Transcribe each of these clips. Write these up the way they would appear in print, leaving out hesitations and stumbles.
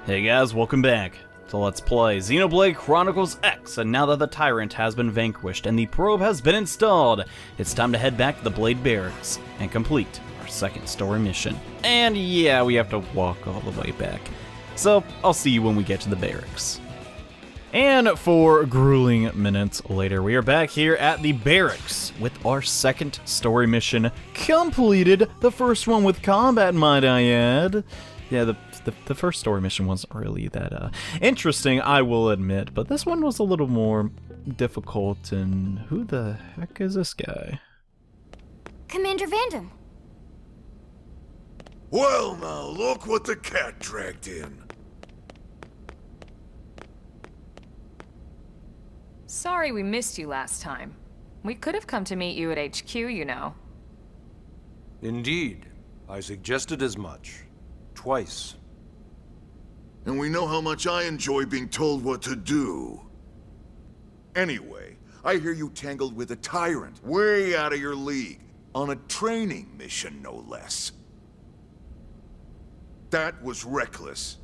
Hey guys, welcome back to Let's Play Xenoblade Chronicles X, and now that the Tyrant has been vanquished and the probe has been installed, it's time to head back to the Blade Barracks and complete our second story mission. And yeah, we have to walk all the way back. So, I'll see you when we get to the barracks. And 4 grueling minutes later, we are back here at the barracks with our second story mission completed. The first one with combat, might I add. Yeah, the first story mission wasn't really that interesting, I will admit, but this one was a little more difficult, and who the heck is this guy? Commander Vandom. Well now, look what the cat dragged in. Sorry we missed you last time. We could have come to meet you at HQ, you know. Indeed. I suggested as much. Twice. And we know how much I enjoy being told what to do. Anyway, I hear you tangled with a tyrant, way out of your league, on a training mission, no less. That was reckless,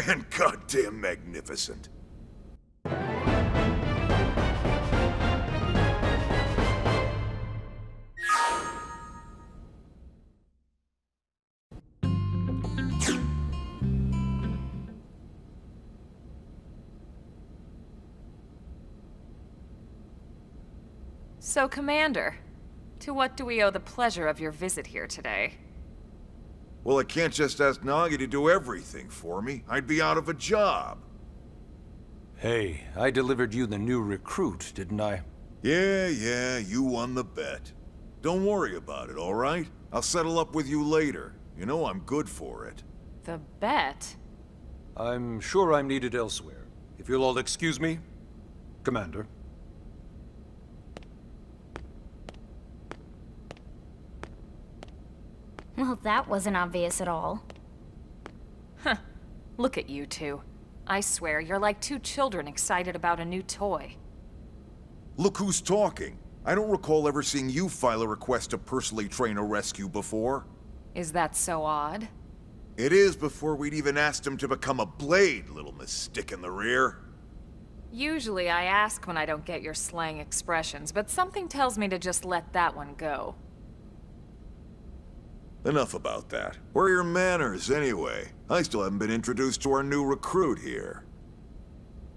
and goddamn magnificent. So, Commander, to what do we owe the pleasure of your visit here today? Well, I can't just ask Nagi to do everything for me. I'd be out of a job. Hey, I delivered you the new recruit, didn't I? Yeah, you won the bet. Don't worry about it, all right? I'll settle up with you later. You know I'm good for it. The bet? I'm sure I'm needed elsewhere. If you'll all excuse me, Commander. Well, that wasn't obvious at all. Huh. Look at you two. I swear, you're like two children excited about a new toy. Look who's talking. I don't recall ever seeing you file a request to personally train a rescue before. Is that so odd? It is before we'd even asked him to become a blade, little Miss Stick in the Rear. Usually I ask when I don't get your slang expressions, but something tells me to just let that one go. Enough about that. Where are your manners, anyway? I still haven't been introduced to our new recruit here.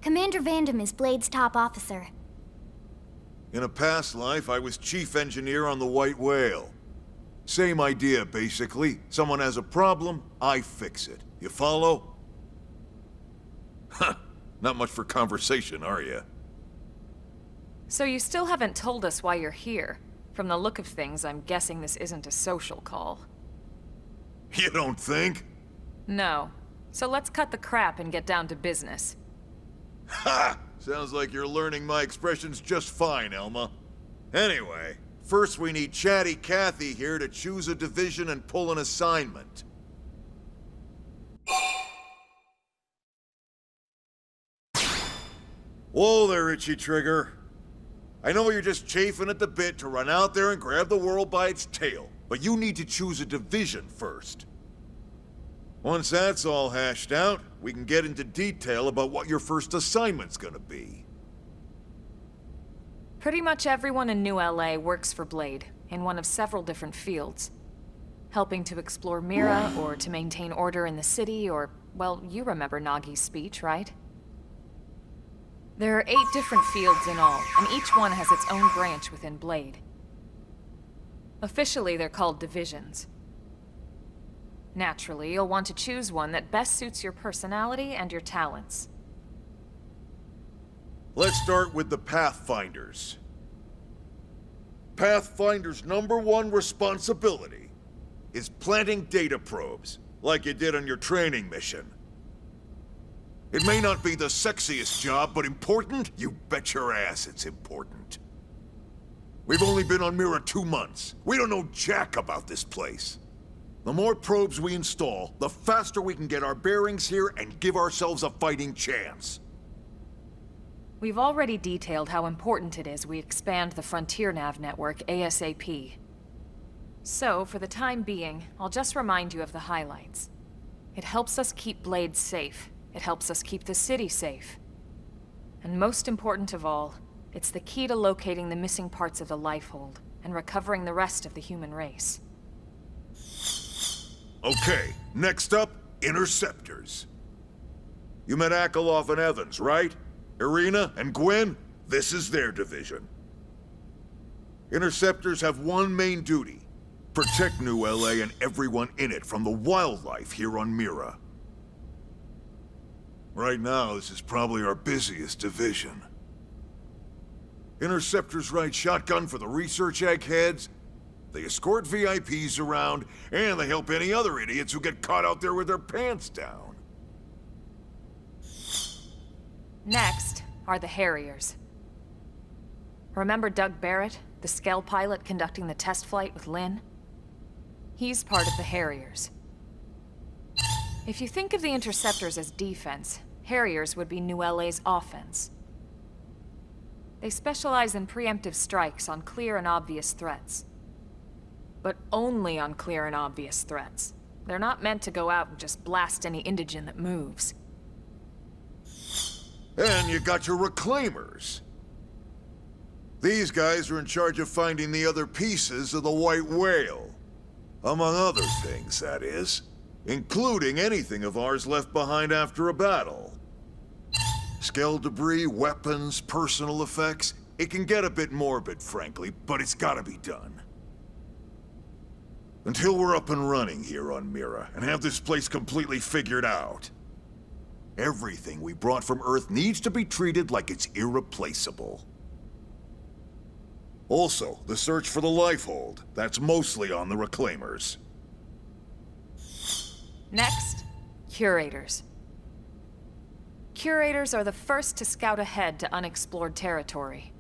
Commander Vandom is Blade's top officer. In a past life, I was chief engineer on the White Whale. Same idea, basically. Someone has a problem, I fix it. You follow? Huh. Not much for conversation, are you? So you still haven't told us why you're here. From the look of things, I'm guessing this isn't a social call. You don't think? No. So let's cut the crap and get down to business. Ha! Sounds like you're learning my expressions just fine, Elma. Anyway, first we need Chatty Cathy here to choose a division and pull an assignment. Whoa there, Itchy Trigger. I know you're just chafing at the bit to run out there and grab the world by its tail, but you need to choose a division first. Once that's all hashed out, we can get into detail about what your first assignment's gonna be. Pretty much everyone in New LA works for Blade, in one of several different fields. Helping to explore Mira, or to maintain order in the city, or, well, you remember Nagi's speech, right? There are 8 different fields in all, and each one has its own branch within Blade. Officially, they're called divisions. Naturally, you'll want to choose one that best suits your personality and your talents. Let's start with the Pathfinders. Pathfinder's #1 responsibility is planting data probes, like you did on your training mission. It may not be the sexiest job, but important? You bet your ass it's important. We've only been on Mira 2 months. We don't know jack about this place. The more probes we install, the faster we can get our bearings here and give ourselves a fighting chance. We've already detailed how important it is we expand the Frontier Nav network ASAP. So, for the time being, I'll just remind you of the highlights. It helps us keep Blade safe, It helps us keep the city safe. And most important of all, it's the key to locating the missing parts of the Lifehold and recovering the rest of the human race. Okay, next up, Interceptors. You met Akalov and Evans, right? Irina and Gwen? This is their division. Interceptors have one main duty. Protect New LA and everyone in it from the wildlife here on Mira. Right now, this is probably our busiest division. Interceptors ride shotgun for the research eggheads, they escort VIPs around, and they help any other idiots who get caught out there with their pants down. Next are the Harriers. Remember Doug Barrett, the Skell pilot conducting the test flight with Lynn? He's part of the Harriers. If you think of the Interceptors as defense, Harriers would be New LA's offense. They specialize in preemptive strikes on clear and obvious threats. But only on clear and obvious threats. They're not meant to go out and just blast any indigene that moves. And you got your Reclaimers. These guys are in charge of finding the other pieces of the White Whale. Among other things, that is. Including anything of ours left behind after a battle. Skell debris, weapons, personal effects. It can get a bit morbid, frankly, but it's gotta be done. Until we're up and running here on Mira, and have this place completely figured out. Everything we brought from Earth needs to be treated like it's irreplaceable. Also, the search for the Lifehold. That's mostly on the Reclaimers. Next, Curators. Curators are the first to scout ahead to unexplored territory,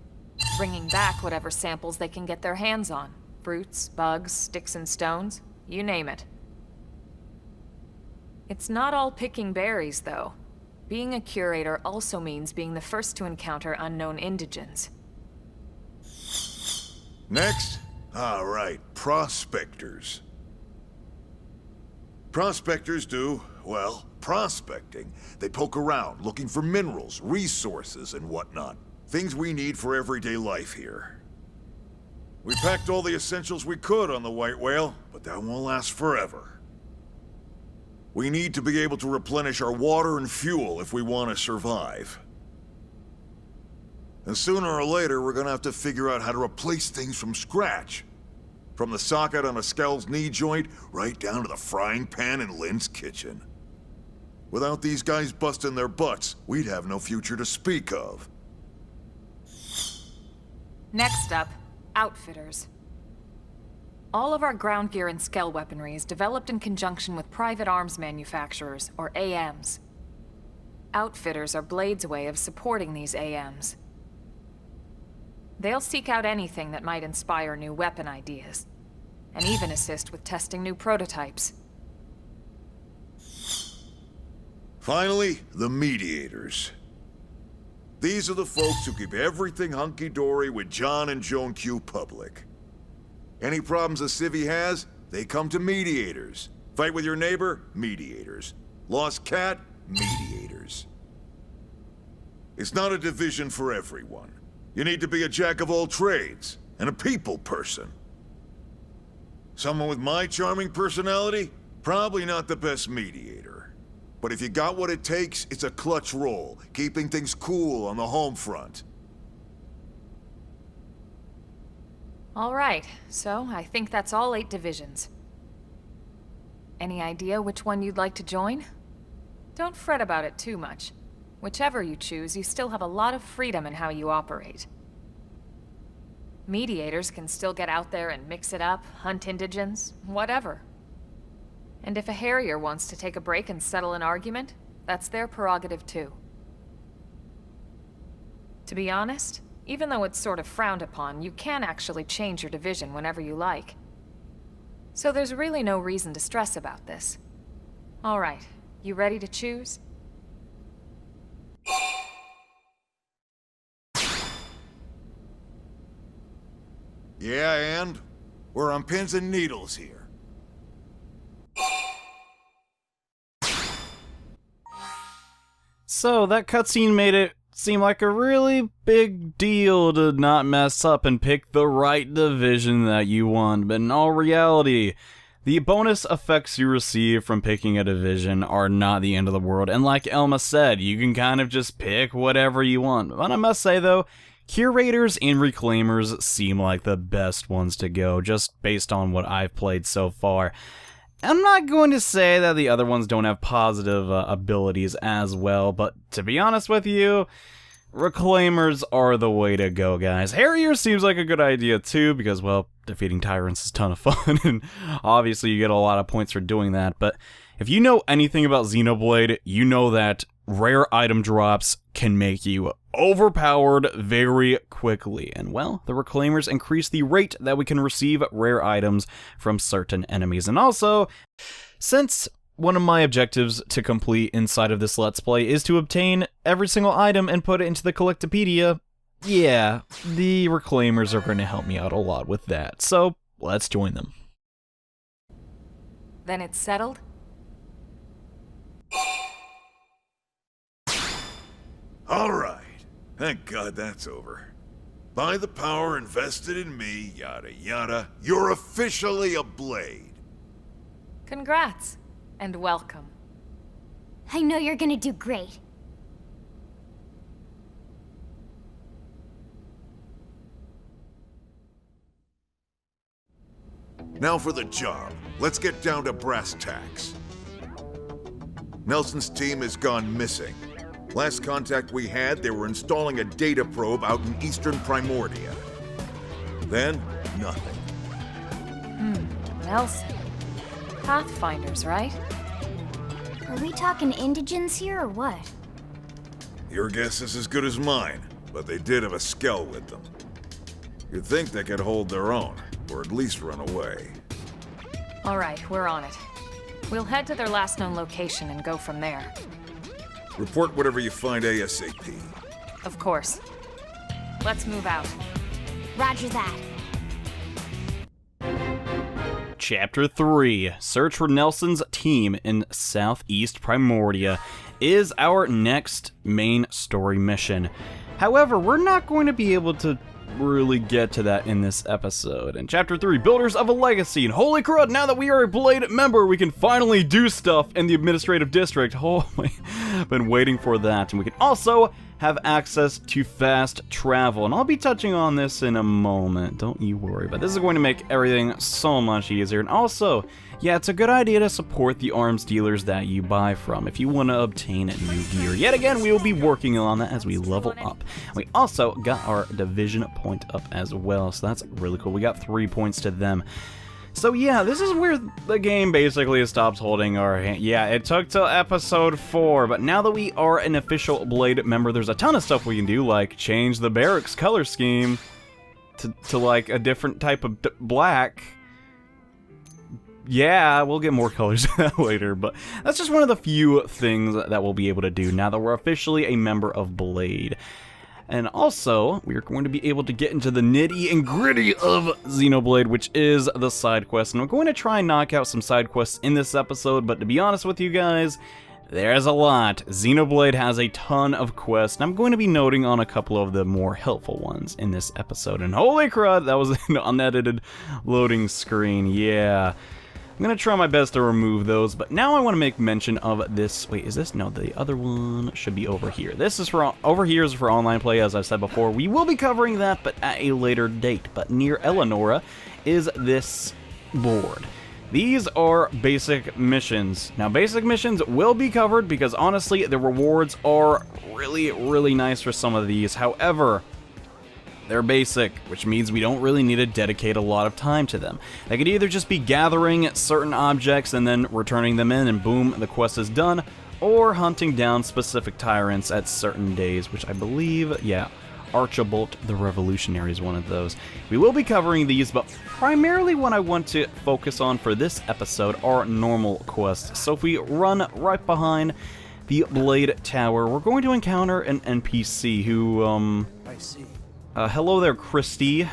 bringing back whatever samples they can get their hands on. Fruits, bugs, sticks and stones, you name it. It's not all picking berries, though. Being a curator also means being the first to encounter unknown indigens. Next? All right, prospectors. Prospectors do, well, prospecting. They poke around, looking for minerals, resources, and whatnot. Things we need for everyday life here. We packed all the essentials we could on the White Whale, but that won't last forever. We need to be able to replenish our water and fuel if we want to survive. And sooner or later, we're gonna have to figure out how to replace things from scratch. From the socket on a Skell's knee joint, right down to the frying pan in Lynn's kitchen. Without these guys busting their butts, we'd have no future to speak of. Next up, Outfitters. All of our ground gear and Skell weaponry is developed in conjunction with private arms manufacturers, or AMs. Outfitters are Blade's way of supporting these AMs. They'll seek out anything that might inspire new weapon ideas, and even assist with testing new prototypes. Finally, the Mediators. These are the folks who keep everything hunky-dory with John and Joan Q public. Any problems a civvy has, they come to Mediators. Fight with your neighbor? Mediators. Lost cat? Mediators. It's not a division for everyone. You need to be a jack of all trades, and a people person. Someone with my charming personality? Probably not the best mediator. But if you got what it takes, it's a clutch role, keeping things cool on the home front. All right, so I think that's all 8 divisions. Any idea which one you'd like to join? Don't fret about it too much. Whichever you choose, you still have a lot of freedom in how you operate. Mediators can still get out there and mix it up, hunt indigens, whatever. And if a Harrier wants to take a break and settle an argument, that's their prerogative too. To be honest, even though it's sort of frowned upon, you can actually change your division whenever you like. So there's really no reason to stress about this. All right, you ready to choose? Yeah, and? We're on pins and needles here. So that cutscene made it seem like a really big deal to not mess up and pick the right division that you want, but in all reality, the bonus effects you receive from picking a division are not the end of the world, and like Elma said, you can kind of just pick whatever you want. But I must say though, Curators and Reclaimers seem like the best ones to go, just based on what I've played so far. I'm not going to say that the other ones don't have positive abilities as well, but to be honest with you, Reclaimers are the way to go, guys. Harrier seems like a good idea too, because, well, defeating tyrants is a ton of fun, and obviously you get a lot of points for doing that, but if you know anything about Xenoblade, you know that rare item drops can make you overpowered very quickly, and well, the Reclaimers increase the rate that we can receive rare items from certain enemies. And also, since one of my objectives to complete inside of this Let's Play is to obtain every single item and put it into the Collectopedia, yeah, the Reclaimers are going to help me out a lot with that, so let's join them. Then it's settled? Alright. Thank God that's over. By the power invested in me, yada yada, you're officially a Blade. Congrats, and welcome. I know you're gonna do great. Now for the job. Let's get down to brass tacks. Nelson's team has gone missing. Last contact we had, they were installing a data probe out in eastern Primordia. Then, nothing. Nelson. Pathfinders, right? Are we talking indigents here or what? Your guess is as good as mine, but they did have a Skell with them. You'd think they could hold their own, or at least run away. Alright, we're on it. We'll head to their last known location and go from there. Report whatever you find ASAP. Of course. Let's move out. Roger that. Chapter 3, Search for Nelson's team in Southeast Primordia, is our next main story mission. However, we're not going to be able to really get to that in this episode. In Chapter 3, Builders of a Legacy, and holy crud, now that we are a Blade member, we can finally do stuff in the administrative district. Holy, I've been waiting for that. And we can also have access to fast travel, and I'll be touching on this in a moment, don't you worry, but this is going to make everything so much easier. And also, yeah, it's a good idea to support the arms dealers that you buy from if you want to obtain new gear. Yet again, we will be working on that as we level up. We also got our division point up as well, so that's really cool. We got 3 points to them. So yeah, this is where the game basically stops holding our hand. Yeah, it took till episode 4, but now that we are an official Blade member, there's a ton of stuff we can do, like change the Barracks color scheme to like a different type of black. Yeah, we'll get more colors later, but that's just one of the few things that we'll be able to do now that we're officially a member of Blade. And also, we are going to be able to get into the nitty and gritty of Xenoblade, which is the side quest. And I'm going to try and knock out some side quests in this episode, but to be honest with you guys, there's a lot. Xenoblade has a ton of quests, and I'm going to be noting on a couple of the more helpful ones in this episode. And holy crud, that was an unedited loading screen, yeah. I'm gonna try my best to remove those, but now I want to make mention of this. Wait, is this? No, the other one should be over here. This is for, over here is for online play, as I've said before. We will be covering that, but at a later date. But near Eleonora is this board. These are basic missions. Now, basic missions will be covered because, honestly, the rewards are really, really nice for some of these. However, they're basic, which means we don't really need to dedicate a lot of time to them. They could either just be gathering certain objects and then returning them in and boom, the quest is done, or hunting down specific tyrants at certain days, which I believe, yeah, Archibald the Revolutionary is one of those. We will be covering these, but primarily what I want to focus on for this episode are normal quests. So if we run right behind the Blade Tower, we're going to encounter an NPC who, I see. Hello there, Christy.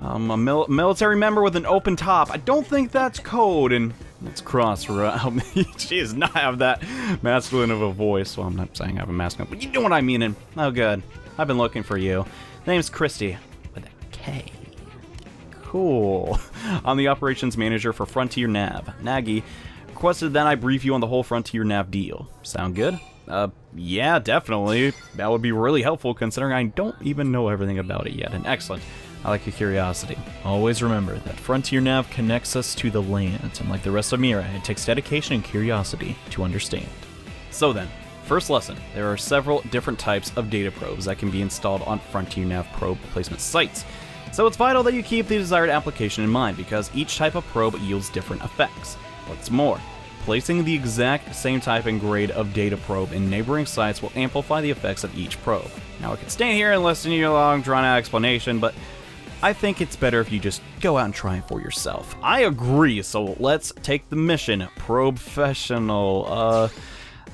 A military member with an open top. I don't think that's code, and Let's cross route. She does not have that masculine of a voice. Well, I'm not saying I have a masculine, but you know what I mean. And oh, good. I've been looking for you. Name's Christy with a K. Cool. I'm the operations manager for Frontier Nav. Nagy requested that I brief you on the whole Frontier Nav deal. Sound good? Yeah, definitely. That would be really helpful considering I don't even know everything about it yet. And excellent. I like your curiosity. Always remember that Frontier Nav connects us to the land, and like the rest of Mira, it takes dedication and curiosity to understand. So then, first lesson. There are several different types of data probes that can be installed on Frontier Nav probe placement sites. So it's vital that you keep the desired application in mind because each type of probe yields different effects. What's more, placing the exact same type and grade of data probe in neighboring sites will amplify the effects of each probe. Now I could stand here and listen to your long drawn out explanation, but I think it's better if you just go out and try it for yourself. I agree, so let's take the mission. Professional.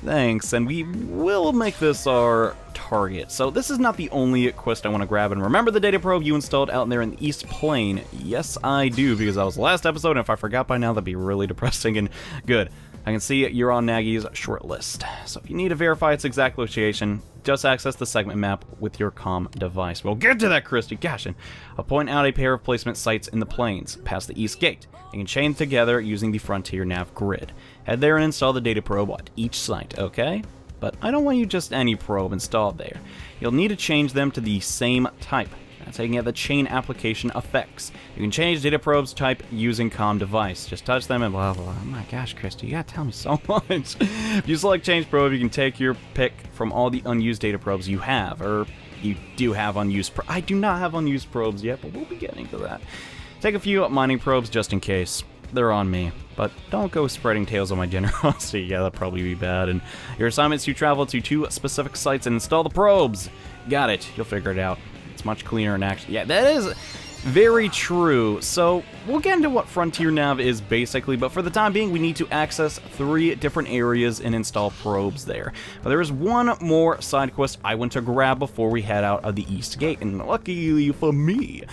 Thanks, and we will make this our target. So this is not the only quest I want to grab, and remember the data probe you installed out there in the East Plain? Yes, I do, because that was the last episode, and if I forgot by now, that'd be really depressing, and good. I can see you're on Nagy's short list. So if you need to verify its exact location, just access the segment map with your comm device. We'll get to that, Christy. Gosh, and I'll point out a pair of placement sites in the plains, past the East Gate. You can chain together using the Frontier Nav grid. Head there and install the data probe at each site, okay? But I don't want you just any probe installed there. You'll need to change them to the same type. Taking out the chain application effects. You can change data probes type using comm device. Just touch them and blah blah blah. Oh my gosh, Christy, you gotta tell me so much. If you select change probe, you can take your pick from all the unused data probes you have, or you do have unused I do not have unused probes yet, but we'll be getting to that. Take a few mining probes just in case. They're on me, but don't go spreading tales on my generosity. Yeah, that'd probably be bad. And your assignment is to travel to 2 specific sites and install the probes. Got it. You'll figure it out. It's much cleaner in action. Yeah, that is very true. So we'll get into what Frontier Nav is basically, but for the time being, we need to access 3 different areas and install probes there. But there is one more side quest I want to grab before we head out of the East Gate, and luckily for me,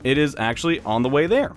it is actually on the way there.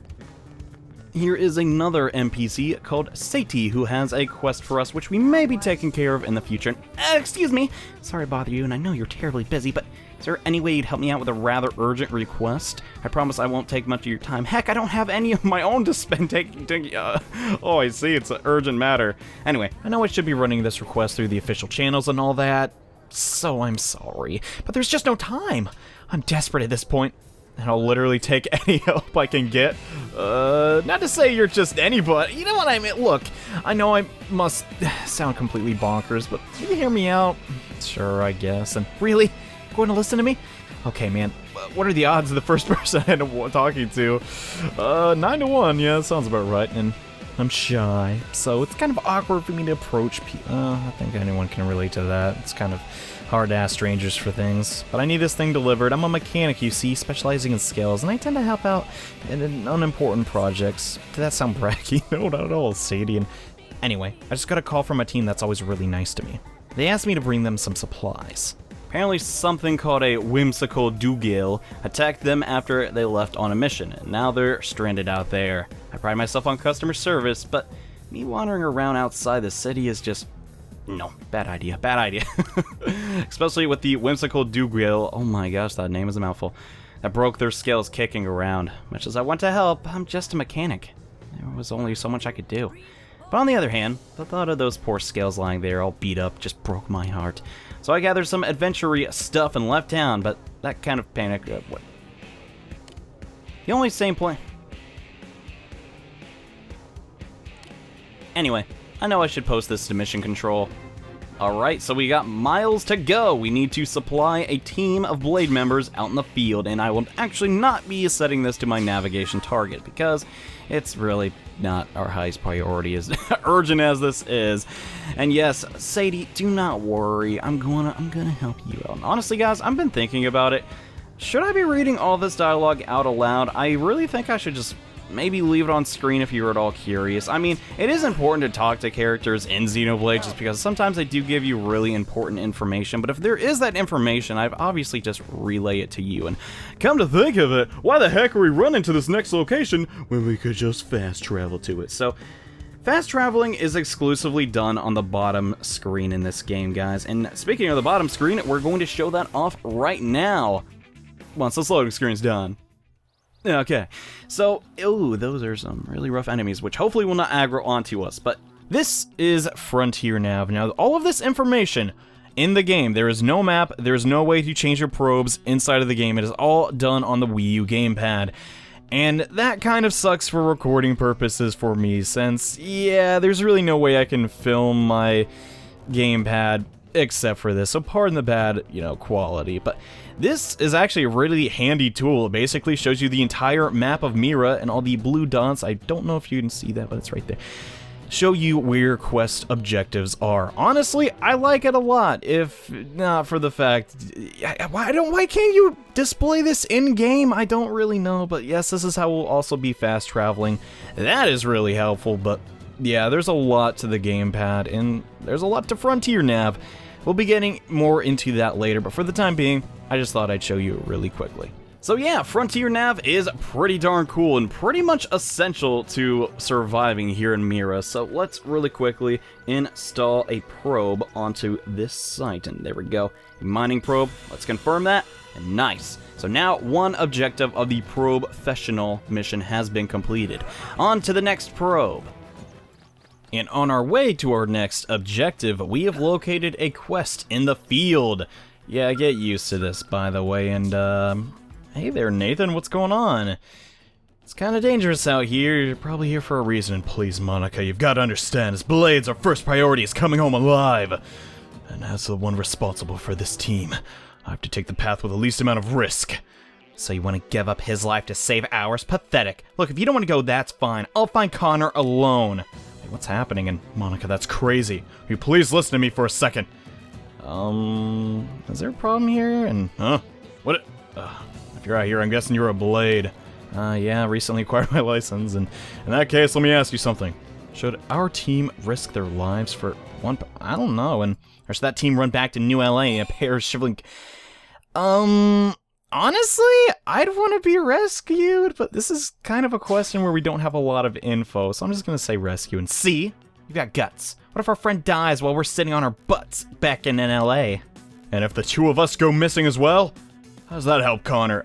Here is another NPC called Sati who has a quest for us which we may be taking care of in the future. Excuse me, sorry to bother you, and I know you're terribly busy, but is there any way you'd help me out with a rather urgent request? I promise I won't take much of your time. Heck, I don't have any of my own to spend taking. Oh, I see, it's an urgent matter. Anyway, I know I should be running this request through the official channels and all that, so I'm sorry, but there's just no time. I'm desperate at this point, and I'll literally take any help I can get. Not to say you're just anybody, you know what I mean? Look, I know I must sound completely bonkers, but can you hear me out? Sure, I guess. And really? Going to listen to me? Okay, man. What are the odds of the first person I end up talking to? 9 to 1. Yeah, that sounds about right. And I'm shy, so it's kind of awkward for me to approach people. I think anyone can relate to that. It's kind of hard to ask strangers for things. But I need this thing delivered. I'm a mechanic, you see, specializing in skills, and I tend to help out in unimportant projects. Did that sound braggy? No, not at all, Sadie. And anyway, I just got a call from a team that's always really nice to me. They asked me to bring them some supplies. Apparently something called a whimsical Dougal attacked them after they left on a mission, and now they're stranded out there. I pride myself on customer service, but me wandering around outside the city is just... no, bad idea, bad idea. Especially with the whimsical Dougal, oh my gosh, that name is a mouthful, that broke their scales kicking around. Much as I want to help, I'm just a mechanic. There was only so much I could do. But on the other hand, the thought of those poor scales lying there all beat up just broke my heart. So I gathered some adventure-y stuff and left town, but that kind of panic... what? The only sane plan... Anyway, I know I should post this to Mission Control. Alright, so we got miles to go. We need to supply a team of Blade members out in the field, and I will actually not be setting this to my navigation target, because it's really not our highest priority, as urgent as this is. And yes, Sadie, do not worry. I'm gonna help you out. And honestly, guys, I've been thinking about it. Should I be reading all this dialogue out aloud? I really think I should just maybe leave it on screen if you're at all curious. I mean, it is important to talk to characters in Xenoblade just because sometimes they do give you really important information, but if there is that information, I've obviously just relay it to you. And come to think of it, why the heck are we running to this next location when we could just fast travel to it? So Fast traveling is exclusively done on the bottom screen in this game, guys. And speaking of the bottom screen, we're going to show that off right now, once this loading screen's done. Okay, so, ooh, those are some really rough enemies, which hopefully will not aggro onto us, but this is Frontier Nav. Now, all of this information in the game, there is no map, there is no way to change your probes inside of the game. It is all done on the Wii U gamepad. And that kind of sucks for recording purposes for me, since, yeah, there's really no way I can film my gamepad except for this, so pardon the bad, quality. But this is actually a really handy tool. It basically shows you the entire map of Mira and all the blue dots. I don't know if you can see that, but it's right there. Show you where quest objectives are. Honestly, I like it a lot, if not for the fact... Why can't you display this in-game? I don't really know, but yes, this is how we'll also be fast traveling. That is really helpful, but yeah, there's a lot to the gamepad, and there's a lot to Frontier Nav. We'll be getting more into that later, but for the time being, I just thought I'd show you really quickly. So yeah, Frontier Nav is pretty darn cool and pretty much essential to surviving here in Mira. So let's really quickly install a probe onto this site. And there we go, a mining probe. Let's confirm that, and nice. So now one objective of the Professional mission has been completed. On to the next probe. And on our way to our next objective, we have located a quest in the field. Yeah, get used to this, by the way, and hey there, Nathan, what's going on? It's kind of dangerous out here. You're probably here for a reason. Please, Monica, you've got to understand, as Blades, our first priority is coming home alive. And as the one responsible for this team, I have to take the path with the least amount of risk. So you want to give up his life to save ours? Pathetic. Look, if you don't want to go, that's fine. I'll find Connor alone. Hey, what's happening? And Monica, that's crazy. Will you please listen to me for a second? Is there a problem here? And, what? If you're out here, I'm guessing you're a Blade. Yeah, recently acquired my license, and in that case, let me ask you something. Should our team risk their lives for one... I don't know, or should that team run back to New LA in a pair of shriveling... Honestly, I'd want to be rescued, but this is kind of a question where we don't have a lot of info, so I'm just gonna say rescue, and see, you've got guts. What if our friend dies while we're sitting on our butts back in LA? And if the two of us go missing as well? How does that help Connor?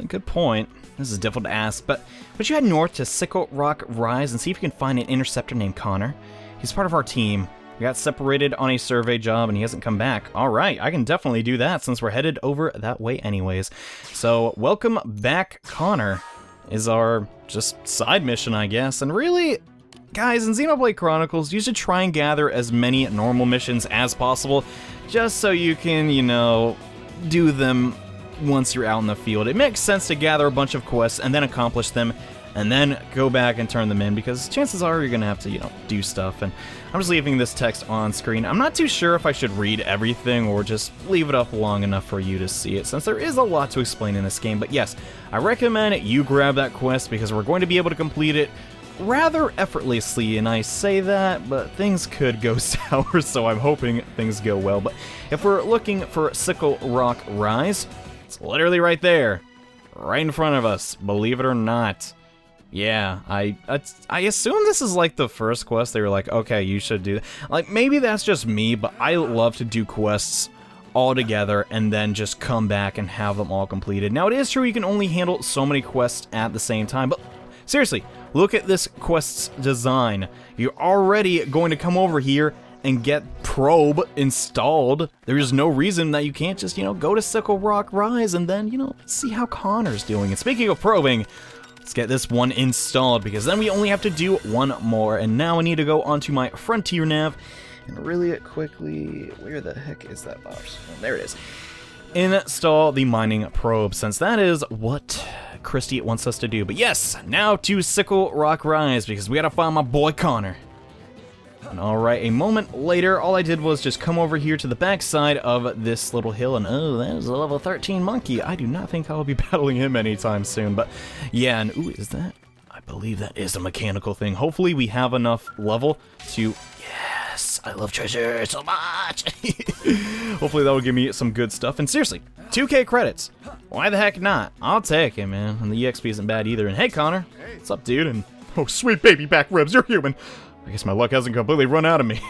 Good point. This is difficult to ask, but would you head north to Sickle Rock Rise and see if you can find an interceptor named Connor? He's part of our team. We got separated on a survey job and he hasn't come back. Alright, I can definitely do that since we're headed over that way anyways. So, welcome back, Connor, is our just side mission, I guess. And really, guys, in Xenoblade Chronicles, you should try and gather as many normal missions as possible, just so you can, do them once you're out in the field. It makes sense to gather a bunch of quests and then accomplish them and then go back and turn them in, because chances are you're gonna have to, do stuff. And I'm just leaving this text on screen. I'm not too sure if I should read everything or just leave it up long enough for you to see it, since there is a lot to explain in this game. But yes, I recommend you grab that quest because we're going to be able to complete it rather effortlessly, and I say that, but things could go sour, so I'm hoping things go well. But if we're looking for Sickle Rock Rise, it's literally right there, right in front of us, believe it or not. Yeah, I assume this is like the first quest. They were like, okay, you should do that. Like, maybe that's just me, but I love to do quests all together and then just come back and have them all completed. Now, it is true you can only handle so many quests at the same time, but seriously, look at this quest's design. You're already going to come over here and get Probe installed. There's no reason that you can't just, go to Sickle Rock Rise and then, see how Connor's doing. And speaking of probing, let's get this one installed, because then we only have to do one more. And now I need to go onto my Frontier Nav and really quickly, where the heck is that box? Oh, there it is. Install the mining probe, since that is what Christy wants us to do. But yes, now to Sickle Rock Rise, because we gotta find my boy Connor. And alright, a moment later, all I did was just come over here to the backside of this little hill, and oh, that is a level 13 monkey. I do not think I'll be battling him anytime soon, but yeah, and ooh, is that? I believe that is a mechanical thing. Hopefully we have enough level to... Yes, I love treasure so much! Hopefully that will give me some good stuff, and seriously, 2k credits. Why the heck not? I'll take it, man, and the EXP isn't bad either. And hey, Connor, what's up, dude? And Oh, sweet baby back ribs, you're human. I guess my luck hasn't completely run out of me.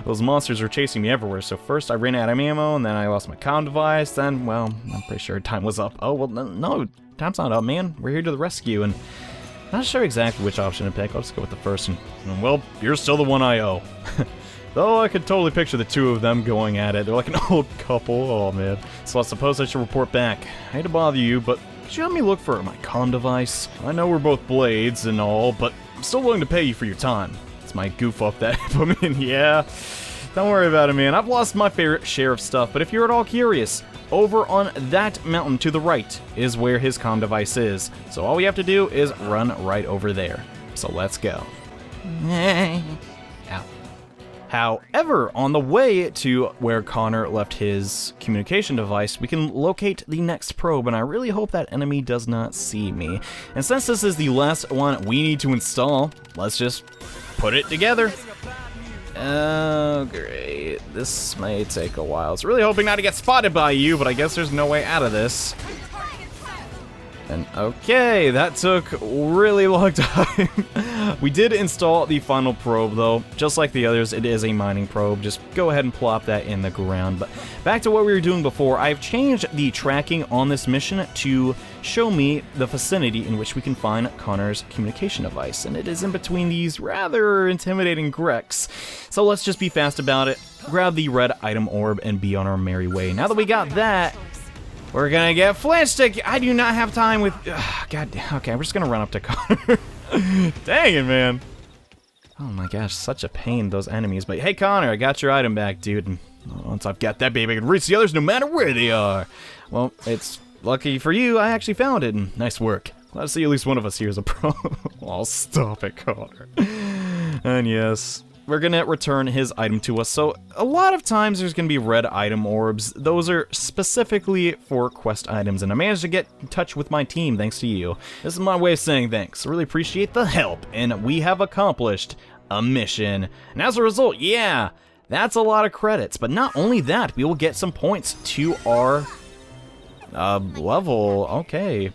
Those monsters were chasing me everywhere, so first I ran out of ammo, and then I lost my comm device, then, well, I'm pretty sure time was up. Oh, well, no, time's not up, man. We're here to the rescue, and not sure exactly which option to pick. I'll just go with the first, and well, you're still the one I owe. Though I could totally picture the two of them going at it. They're like an old couple. Oh, man. So I suppose I should report back. I hate to bother you, but could you help me look for my comm device? I know we're both blades and all, but I'm still willing to pay you for your time. It's my goof up that put me in, yeah. Don't worry about it, man. I've lost my fair share of stuff, but if you're at all curious, over on that mountain to the right is where his comm device is. So all we have to do is run right over there. So let's go. Ow. However, on the way to where Connor left his communication device, we can locate the next probe, and I really hope that enemy does not see me. And since this is the last one we need to install, let's just put it together. Oh, great. This may take a while. I was really hoping not to get spotted by you, but I guess there's no way out of this. And okay, that took a really long time. We did install the final probe, though. Just like the others, it is a mining probe. Just go ahead and plop that in the ground. But back to what we were doing before, I've changed the tracking on this mission to show me the vicinity in which we can find Connor's communication device. And it is in between these rather intimidating Grecs. So let's just be fast about it, grab the red item orb, and be on our merry way. Now that we got that, we're gonna get flinched. I do not have time with... God, okay, we're just gonna run up to Connor. Dang it, man. Oh my gosh, such a pain, those enemies. But hey, Connor, I got your item back, dude. And once I've got that baby, I can reach the others no matter where they are. Well, it's lucky for you, I actually found it, and nice work. Glad to see at least one of us here is a pro. Oh, stop it, Connor. And yes, we're gonna return his item to us. So a lot of times there's gonna be red item orbs. Those are specifically for quest items, and I managed to get in touch with my team thanks to you. This is my way of saying thanks. I really appreciate the help, and we have accomplished a mission. And as a result, yeah, that's a lot of credits. But not only that, we will get some points to our level. Okay.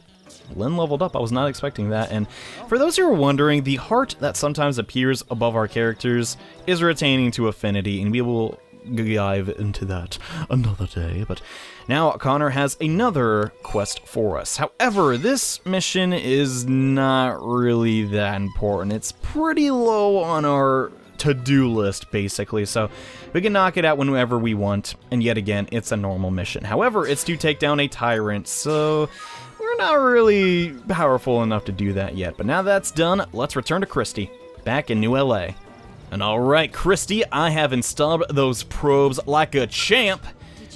Lynn leveled up. I was not expecting that. And for those who are wondering, the heart that sometimes appears above our characters is retaining to affinity, and we will dive into that another day. But now Connor has another quest for us. However, this mission is not really that important. It's pretty low on our to-do list, basically, so we can knock it out whenever we want. And yet again, it's a normal mission. However, it's to take down a tyrant, so we're not really powerful enough to do that yet. But now that's done, let's return to Christy, back in New LA. And alright, Christy, I have installed those probes like a champ.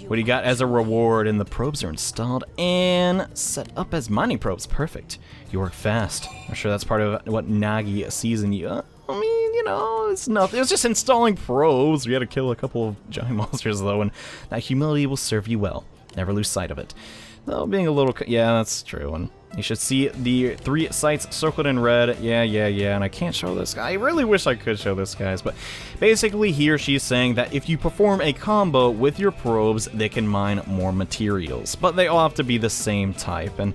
What do you got as a reward? And the probes are installed and set up as mining probes. Perfect. You work fast. I'm sure that's part of what Nagi sees in you. I mean, you know, it's nothing. It was just installing probes. We had to kill a couple of giant monsters, though, and that humility will serve you well. Never lose sight of it. Though being a little... yeah, that's true. And you should see the 3 sites circled in red. Yeah. And I can't show this guy. I really wish I could show this, guys. But basically here she's saying that if you perform a combo with your probes, they can mine more materials. But they all have to be the same type. And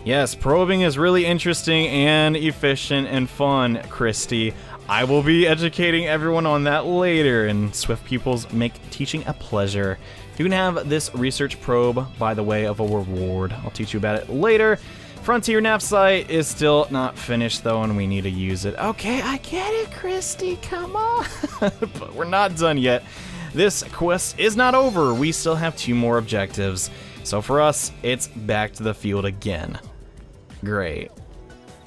yes, probing is really interesting and efficient and fun, Christy. I will be educating everyone on that later. And Swift pupils make teaching a pleasure. You can have this research probe by the way of a reward. I'll teach you about it later. Frontier Nav site is still not finished though, and we need to use it. Okay, I get it, Christy, come on. But we're not done yet. This quest is not over. We still have 2 more objectives. So for us, it's back to the field again. Great.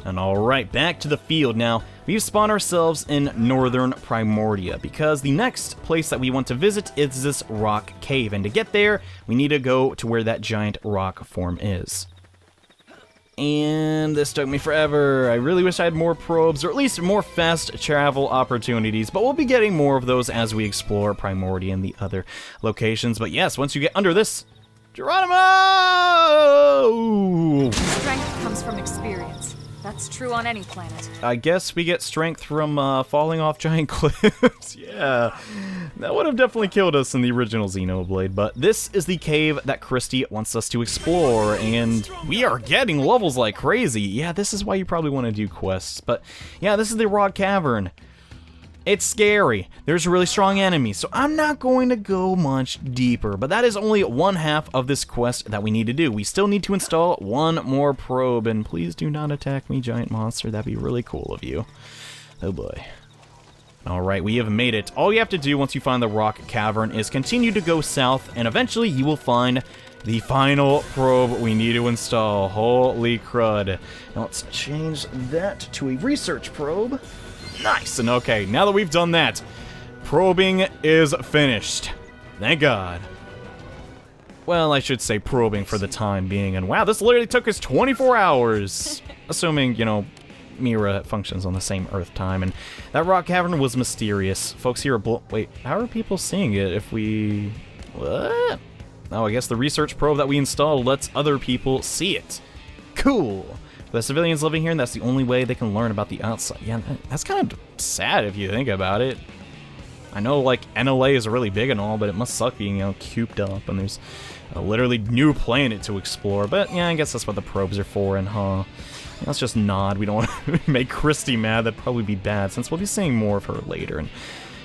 And alright, back to the field now. We've spawned ourselves in northern Primordia because the next place that we want to visit is this rock cave. And to get there, we need to go to where that giant rock form is. And this took me forever. I really wish I had more probes, or at least more fast travel opportunities, but we'll be getting more of those as we explore Primordia and the other locations. But yes, once you get under this... Geronimo! Strength comes from experience. That's true on any planet. I guess we get strength from falling off giant cliffs. Yeah, that would have definitely killed us in the original Xenoblade, but this is the cave that Christy wants us to explore, and we are getting levels like crazy. Yeah, this is why you probably want to do quests, but yeah, this is the rock cavern. It's scary. There's a really strong enemy, so I'm not going to go much deeper, but that is only one half of this quest that we need to do. We still need to install one more probe, and please do not attack me, giant monster. That'd be really cool of you. Oh boy. Alright, we have made it. All you have to do once you find the rock cavern is continue to go south, and eventually you will find the final probe we need to install. Holy crud. Now let's change that to a research probe. Nice, and okay, now that we've done that, probing is finished. Thank God. Well, I should say probing for the time being, and wow, this literally took us 24 hours. Assuming, you know, Mira functions on the same Earth time, and that rock cavern was mysterious. Folks here are wait, how are people seeing it if we... What? Oh, I guess the research probe that we installed lets other people see it. Cool. The civilians living here, and that's the only way they can learn about the outside. Yeah, that's kind of sad if you think about it. I know, like, NLA is really big and all, but it must suck being, you know, cooped up, and there's a literally new planet to explore. But, yeah, I guess that's what the probes are for, and, let's just nod. We don't want to make Christy mad. That'd probably be bad, since we'll be seeing more of her later. And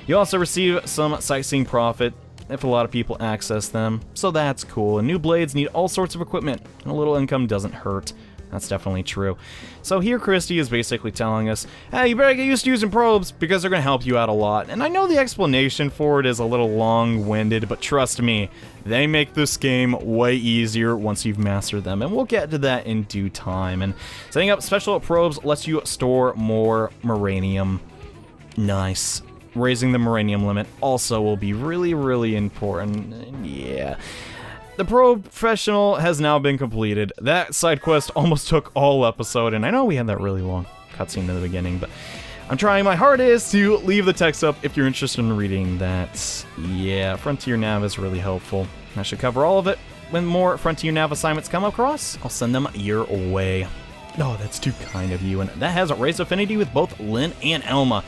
you also receive some sightseeing profit if a lot of people access them, so that's cool. And new blades need all sorts of equipment, and a little income doesn't hurt. That's definitely true. So here Christy is basically telling us, hey, you better get used to using probes because they're going to help you out a lot. And I know the explanation for it is a little long-winded, but trust me, they make this game way easier once you've mastered them. And we'll get to that in due time. And setting up special probes lets you store more Moranium. Nice. Raising the Moranium limit also will be really, really important. Yeah. The probe professional has now been completed. That side quest almost took all episode, and I know we had that really long cutscene in the beginning, but I'm trying my hardest to leave the text up if you're interested in reading that. Yeah, Frontier Nav is really helpful. I should cover all of it. When more Frontier Nav assignments come across, I'll send them your way. Oh, that's too kind of you, and that has raised affinity with both Lynn and Elma.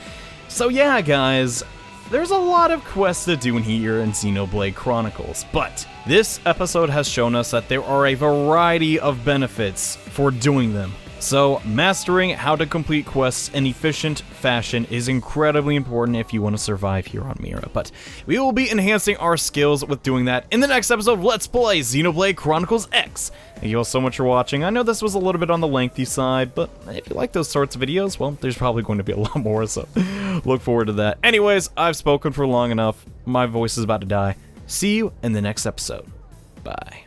So yeah, guys, there's a lot of quests to do in here in Xenoblade Chronicles, but this episode has shown us that there are a variety of benefits for doing them. So, mastering how to complete quests in efficient fashion is incredibly important if you want to survive here on Mira, but we will be enhancing our skills with doing that in the next episode of Let's Play Xenoblade Chronicles X. Thank you all so much for watching. I know this was a little bit on the lengthy side, but if you like those sorts of videos, well, there's probably going to be a lot more, so look forward to that. Anyways, I've spoken for long enough. My voice is about to die. See you in the next episode. Bye.